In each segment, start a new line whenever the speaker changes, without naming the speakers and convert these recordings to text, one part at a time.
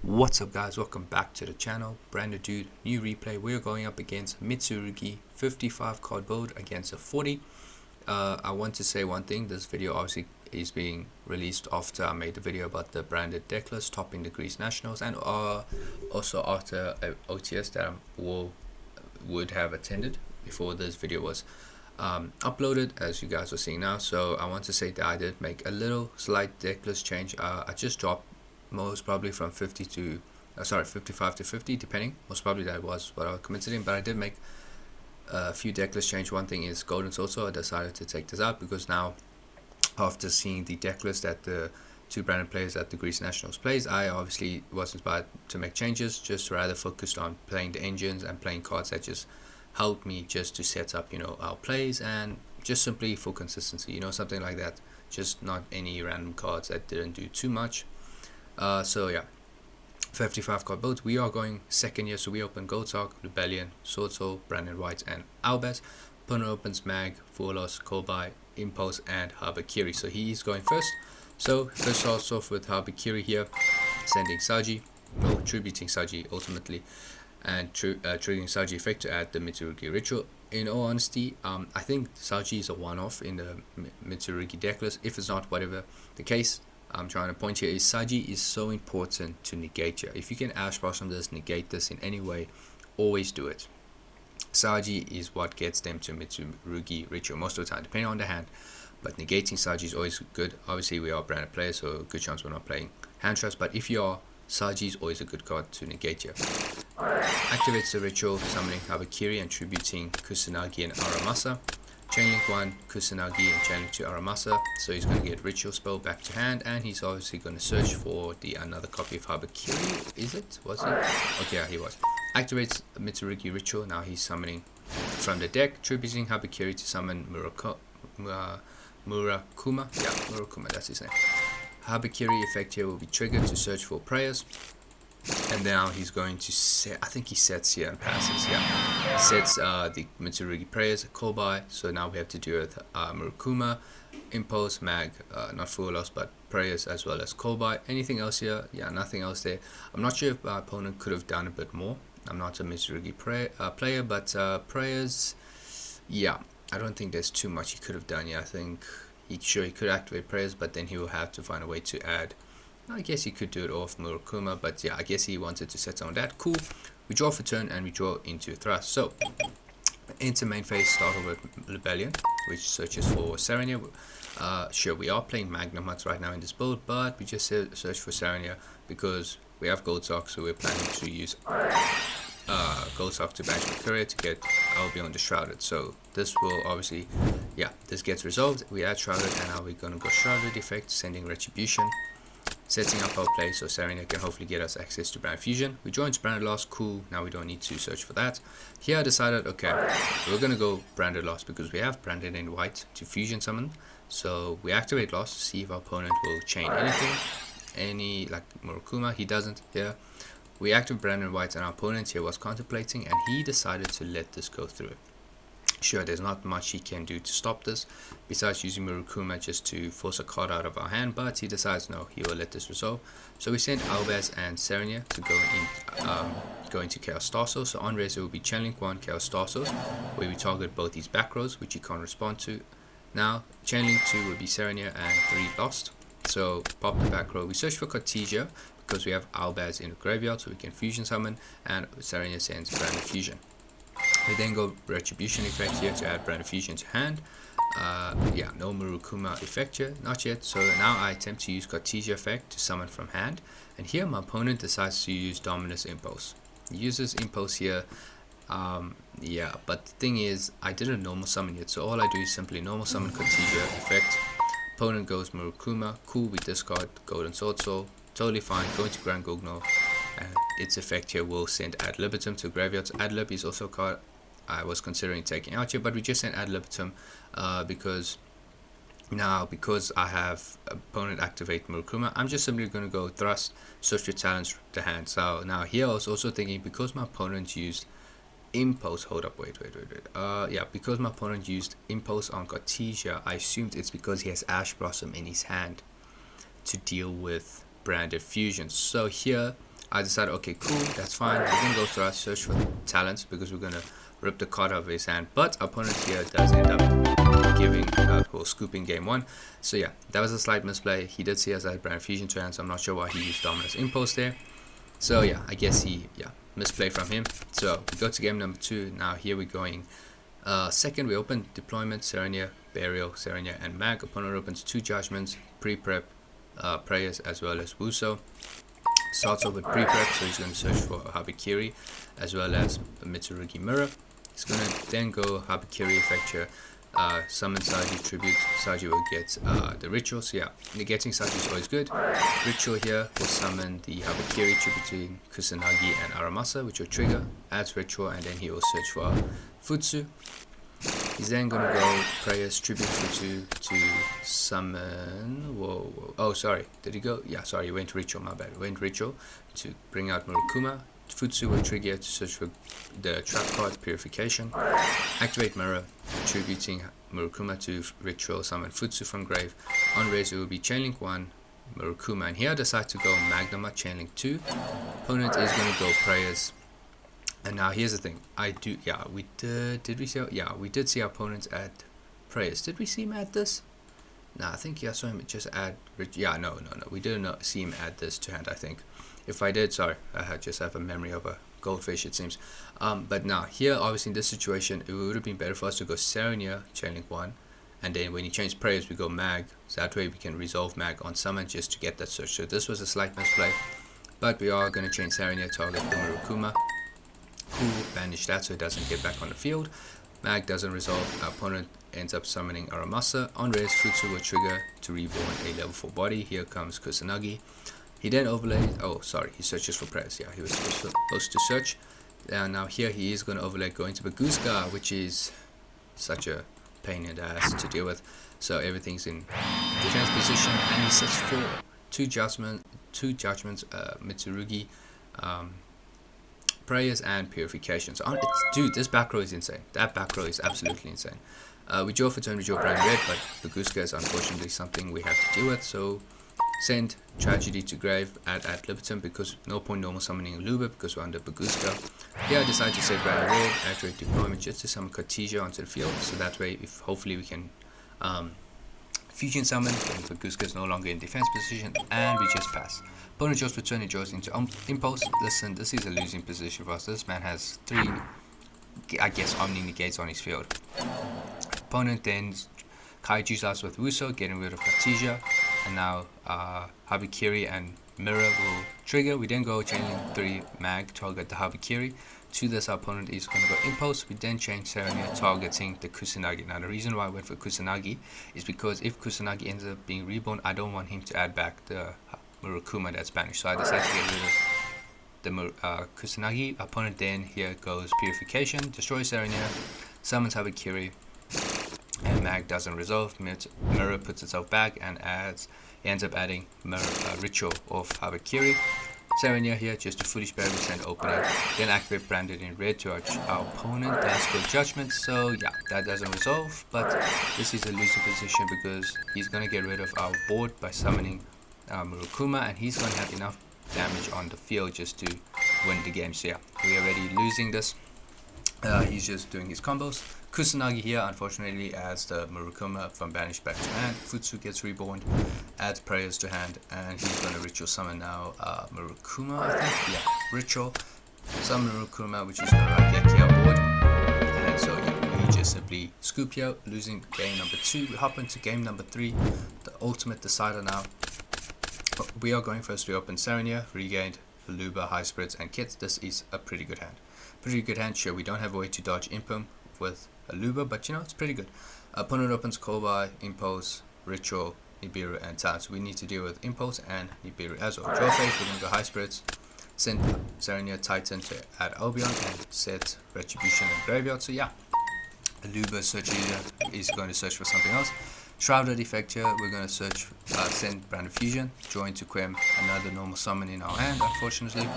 What's up guys, welcome back to the channel. Brand new dude, new replay. We're going up against Mitsurugi 55 card build against a 40. I want to say one thing, this video obviously is being released after I made the video about the branded deck list topping the Greece Nationals, and also after a OTS that I would have attended before this video was uploaded, as you guys are seeing now. So I want to say that I did make a little slight deck list change. I just dropped most probably from 55 to 50, depending. Most probably that was what I committed in, but I did make a few deck list change. One thing is golden also. I decided to take this out because now, after seeing the deck list that the two branded players at the Greece Nationals plays, I obviously was inspired to make changes, just rather focused on playing the engines and playing cards that just helped me just to set up, our plays, and just simply for consistency, something like that. Just not any random cards that didn't do too much. So yeah, 55 card build. We are going second year, so we open Goldtalk, Rebellion, Sword Soul, Brandon White, and Albaz. Opponent opens Mag, Forlos, Kolbai, Impulse, and Habakiri. So he is going first. So first starts off with Habakiri here, sending Saji, or tributing Saji ultimately, and triggering Saji effect to add the Mitsurugi ritual. In all honesty, I think Saji is a one-off in the Mitsurugi deck list. If it's not, whatever the case, I'm trying to point here is Saji is so important to negate here. If you can Ash Blossom this, negate this in any way, always do it. Saji is what gets them to Mitsurugi ritual most of the time, depending on the hand. But negating Saji is always good. Obviously, we are branded players, so good chance we're not playing hand trust. But if you are, Saji is always a good card to negate here. Activates the ritual, summoning Habakiri and tributing Kusanagi and Aramasa. Chainlink 1, Kusanagi, and Chainlink to Aramasa, so he's going to get Ritual Spell back to hand, and he's obviously going to search for the another copy of Habakiri. Is it? Was he? Okay, yeah, he was. Activates Mitsurugi Ritual, now he's summoning from the deck, tributing Habakiri to summon Murakuma. Yeah, Murakuma, that's his name. Habakiri effect here will be triggered to search for prayers. And now he's going to set, I think he sets here and passes, yeah. He sets the Mitsurugi prayers, Kolbai, so now we have to do with Murakuma, Impulse, Mag, not full loss, but prayers as well as Kolbai. Anything else here? Yeah, nothing else there. I'm not sure if my opponent could have done a bit more. I'm not a Mitsurugi player, but prayers, yeah, I don't think there's too much he could have done. Yeah, I think he could activate prayers, but then he will have to find a way to add. I guess he could do it off Murakuma, but yeah, I guess he wanted to set on that. Cool. We draw for turn and we draw into Thrust. So, into main phase, start off with Rebellion, which searches for Serenia. Sure, we are playing Magnum Huts right now in this build, but we just search for Serenia because we have Goldtalk, so we're planning to use Goldtalk to banish Mercuria to get Albion the Shrouded. So this will obviously, yeah, this gets resolved. We add Shrouded, and now we're going to go Shrouded effect, sending Retribution. Setting up our play so Serena can hopefully get us access to Brand Fusion. We joined Branded Lost, cool, now we don't need to search for that. Here I decided, okay, we're going to go Branded Lost because we have Branded in White to Fusion Summon. So we activate Lost, see if our opponent will chain anything, like Murakuma, he doesn't here. We activate Branded White and our opponent here was contemplating, and he decided to let this go through. Sure, there's not much he can do to stop this besides using Murakuma just to force a card out of our hand, but he decides no, he will let this resolve. So we send Albaz and Serenia to go into Chaos Star Source. So on raise it will be Chainlink 1 Chaos Star Source, where we target both these back rows which he can't respond to. Now Chainlink 2 will be Serenia and 3 Lost. So pop the back row. We search for Cartesia because we have Albaz in the graveyard, so we can fusion summon, and Serenia sends Branded Fusion. We then go Retribution effect here to add Brand Fusion to hand. Yeah, no Murakuma effect here, not yet. So now I attempt to use Cartesia effect to summon from hand. And here my opponent decides to use Dominus Impulse. He uses Impulse here. Yeah, but the thing is, I didn't normal summon yet. So all I do is simply normal summon Cartesia effect. Opponent goes Murakuma. Cool, we discard Golden Sword Soul. Totally fine, going to Grand Gugno. And its effect here will send Ad Libitum to graveyards. Ad Lib is also a card I was considering taking out here, but we just sent Ad Libitum because I have opponent activate Murakuma, I'm just simply going to go Thrust, search your talents the hand. So now here I was also thinking, because my opponent used Impulse, yeah, because my opponent used Impulse on Cartesia, I assumed it's because he has Ash Blossom in his hand to deal with Branded Fusion. So here I decided, okay, cool, that's fine. We're gonna go through our search for talents because we're gonna rip the card out of his hand. But opponent here does end up giving or scooping game 1. So yeah, that was a slight misplay. He did see us at Brand Fusion to hand, so I'm not sure why he used Dominus Impulse there. So yeah, I guess he misplay from him. So we go to game number 2. Now here we're going second. We open Deployment, Serenia, Burial, Serenia, and Mag. Opponent opens 2 Judgments, Pre-Prep, Prayers, as well as Wuso. Starts off with Pre-Prep, so he's going to search for Habikiri as well as Mitsurugi Mirror. He's going to then go Habikiri effect here, summon Saji Tribute. Saji will get the Ritual, so yeah, negating Saji is always good. Ritual here will summon the Habikiri tributing Kusanagi and Aramasa, which will trigger, adds Ritual, and then he will search for Futsu. He's then going to go Prayers, Tribute Futsu to summon... Whoa. Oh, sorry. Did he go? Yeah, sorry. He went Ritual. My bad. He went Ritual to bring out Murukuma. Futsu will trigger to search for the trap card, Purification. Activate Mirror, tributing Murukuma to Ritual, summon Futsu from grave. On raise, it will be Chainlink 1, Murukuma. And here I decide to go Magnuma, Chainlink 2. Opponent is going to go Prayers. And now here's the thing, we did see our opponents add Prayers. Did we see him add this? Nah, I think I saw him just add, no, we didn't see him add this to hand, I think. If I did, sorry, I just have a memory of a goldfish, it seems. But now, here, obviously in this situation, it would have been better for us to go Serenia, Chainlink 1, and then when he changed Prayers, we go Mag, so that way we can resolve Mag on summon just to get that search. So this was a slight misplay, but we are going to change Serenia, target the Murukuma. Cool, banish that so it doesn't get back on the field. Mag doesn't resolve, our opponent ends up summoning Aramasa. On raise, Futsu will trigger to reborn a level 4 body. Here comes Kusanagi. He then overlays, he searches for Prayers. Yeah, he was supposed to search. Now here he is going to overlay going to Baguska, which is such a pain in the ass to deal with. So everything's in defense position, and he sets for two judgments, Mitsurugi, Prayers, and Purification. So dude, this back row is insane. That back row is absolutely insane. We draw for turn, we draw Brand Red, but Baguska is unfortunately something we have to deal with. So send Tragedy to grave, add Libitum, because no point normal summoning Luba because we're under Baguska. Here I decide to set Brand Red, activate Deployment just to summon Cartesia onto the field, so that way if hopefully we can fusion summon, then Baguska is no longer in defense position, and we just pass. Opponent draws for turn, he draws into Impulse. Listen, this is a losing position for us. This man has 3, I guess, Omni negates on his field. Opponent then Kaiju's us with Wuso, getting rid of Cartesia, and now Habikiri and Mirror will trigger. We then go chaining 3 Mag, target the Habikiri. To this, our opponent is going to go Impulse. We then change Serenia, targeting the Kusanagi. Now, the reason why I went for Kusanagi is because if Kusanagi ends up being reborn, I don't want him to add back the Murukuma that's banished. So I decided to get rid of the Kusanagi. Opponent then here goes Purification, destroys Serenia, summons Habikiri, and Mag doesn't resolve. Mirror puts itself back and ends up adding Ritual of Habikiri. Serenia here, just a foolish berry, we send opening, then activate Branded in red to our opponent. That's good judgment, so yeah, that doesn't resolve, but this is a losing position because he's going to get rid of our board by summoning Murukuma, and he's going to have enough damage on the field just to win the game. So yeah, we're already losing this. He's just doing his combos. Kusanagi here, unfortunately, adds the Murukuma from banished back to hand. Futsu gets reborn, adds Prayers to hand, and he's going to Ritual summon now Murukuma, I think. Yeah, Ritual. Summon Murukuma, which is going to Raigeki our board. And so yeah, we just simply scoop here, losing game number 2. We hop into game number 3, the ultimate decider now. But we are going first. We open Serenia, regained Luba, High Spirits, and Kits. This is a pretty good hand. Pretty good hand. Sure, we don't have a way to dodge Impum with a Luba, but you know, it's pretty good. Opponent opens Kobai, Impulse, Ritual, Nibiru, and Talent. So we need to deal with Impulse and Nibiru as well. Draw phase, we're going to go High Spirits, send Serenia Titan to add Albion, and set Retribution and Graveyard. So yeah, Luba search is going to search for something else. Shrouded effect here, we're going to search, send Brand Fusion, draw into Quem, another normal summon in our hand, unfortunately.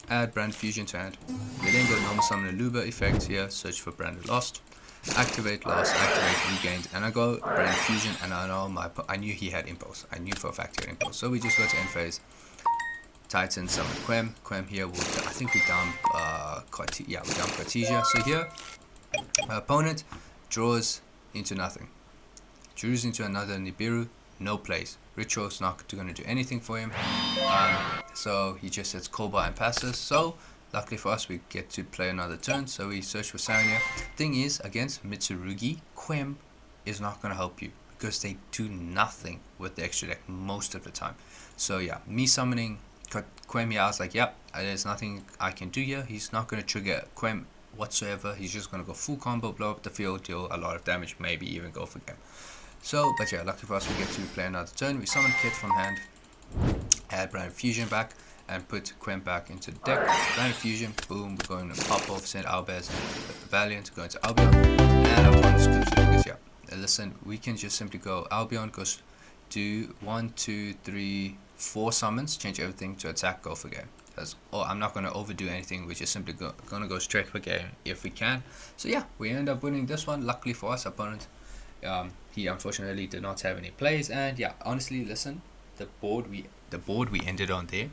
Add Brand Fusion to hand. We then go normal summon a Luba effect here, search for Branded Lost. Activate Lost, activate Regained, and I go Brand Fusion, and I know I knew he had Impulse. I knew for a fact he had Impulse. So we just go to end phase. Titan summon Quem here will, I think we dump we dump Cartesia. So here my opponent draws into nothing, drews into another Nibiru, no plays. Ritual's not going to do anything for him, so he just sets Kolba and passes. So luckily for us, we get to play another turn, so we search for Sarnia. Thing is, against Mitsurugi, Quem is not going to help you because they do nothing with the extra deck most of the time. So yeah, me summoning Quem here, I was like, yep, there's nothing I can do here. He's not going to trigger Quem whatsoever. He's just going to go full combo, blow up the field, deal a lot of damage, maybe even go for game. So, but yeah, lucky for us, we get to play another turn. We summon Kit from hand, add Brand Fusion back, and put Quem back into the deck. Brand Fusion, boom, we're going to pop off, send Albaz and Valiant, go into Albion, and our opponent's good to because yeah, listen, we can just simply go Albion, goes do 1, 2, 3, 4 summons, change everything to attack, go for game. I'm not going to overdo anything, we're just simply going to go straight for game if we can. So yeah, we end up winning this one. Luckily for us, opponent, he unfortunately did not have any plays, and yeah, honestly, listen, the board we ended on there,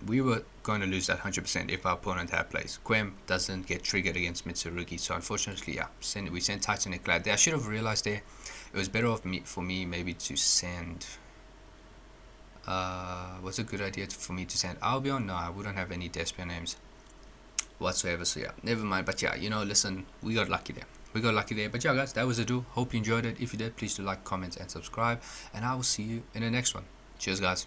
we were going to lose that 100% if our opponent had plays. Quem doesn't get triggered against Mitsurugi, so unfortunately, yeah, we sent Titan and Glad there. I should have realized there it was better off for me maybe to send. What's a good idea for me to send Albion? No, I wouldn't have any Despia names whatsoever, so yeah, never mind. But yeah, listen, we got lucky there. But yeah, guys, that was a do. Hope you enjoyed it. If you did, please do like, comment, and subscribe, and I will see you in the next one. Cheers, guys.